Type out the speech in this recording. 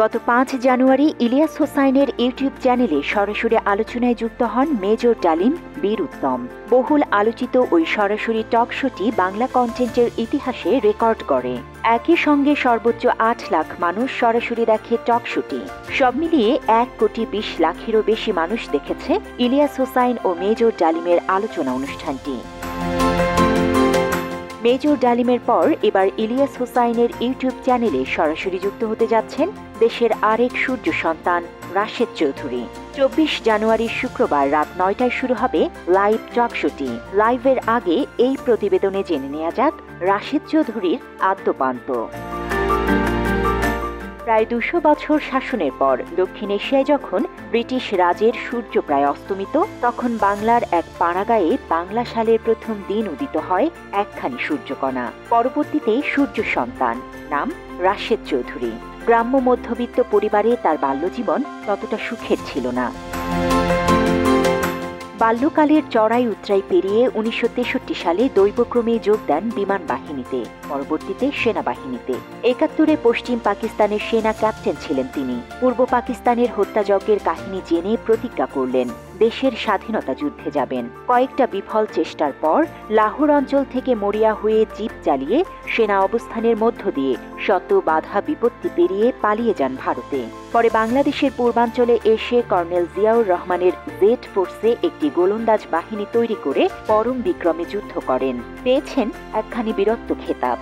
গত ৫ জানুয়ারি ইলিয়াস হোসাইনের ইউটিউব চ্যানেলে সরাসরি আলোচনায় যুক্ত হন মেজর ডালিম বীর উত্তম। বহুল আলোচিত ওই সরাসরি টক শোটি বাংলা কন্টেন্টের ইতিহাসে রেকর্ড করে। একই সঙ্গে সর্বোচ্চ ৮ লাখ মানুষ সরাসরি দেখে টক শোটি। সব মিলিয়ে ১,২০,০০,০০০-এরও বেশি মানুষ দেখেছে ইলিয়াস হোসাইন ও মেজর ডালিমের আলোচনা অনুষ্ঠানটি। মেজর ডালিমের পর এবার ইলিয়াস হোসাইনের ইউটিউব চ্যানেলে সরাসরি যুক্ত হতে যাচ্ছেন দেশের আরেক সূর্য সন্তান রাশেদ চৌধুরী। ২৪ জানুয়ারি শুক্রবার রাত ৯টায় শুরু হবে লাইভ টক শোটি। লাইভের আগে এই প্রতিবেদনে জেনে নেওয়া যাক রাশেদ চৌধুরীর আদ্যোপান্ত। প্রায় ২০০ বছর শাসনের পর দক্ষিণ এশিয়ায় যখন ব্রিটিশ রাজের সূর্য প্রায় অস্তমিত, তখন বাংলার এক পাড়াগাঁয়ে বাংলা সালের প্রথম দিন উদিত হয় একখানি সূর্যকণা। পরবর্তীতে সূর্য সন্তান, নাম রাশেদ চৌধুরী। গ্রাম্য মধ্যবিত্ত পরিবারে তার বাল্যজীবন ততটা সুখের ছিল না। বাল্যকালের চড়াই উতরাই পেরিয়ে ১৯৬৩ সালে দৈবক্রমে যোগ দেন বিমান বাহিনীতে, পরবর্তীতে সেনাবাহিনীতে। ৭১-এ পশ্চিম পাকিস্তানের সেনা ক্যাপ্টেন ছিলেন তিনি। পূর্ব পাকিস্তানের হত্যাযজ্ঞের কাহিনী জেনে প্রতিজ্ঞা করলেন দেশের স্বাধীনতা যুদ্ধে যাবেন। কয়েকটা বিফল চেষ্টার পর লাহোর অঞ্চল থেকে মরিয়া হয়ে জিপ চালিয়ে সেনা অবস্থানের মধ্য দিয়ে শত বাধা বিপত্তি পেরিয়ে পালিয়ে যান ভারতে। পরে বাংলাদেশের পূর্বাঞ্চলে এসে কর্নেল জিয়াউর রহমানের জেড ফোর্সে একটি গোলন্দাজ বাহিনী তৈরি করে পরম বিক্রমে যুদ্ধ করেন। পেয়েছেন একখানি বীরত্ব খেতাব।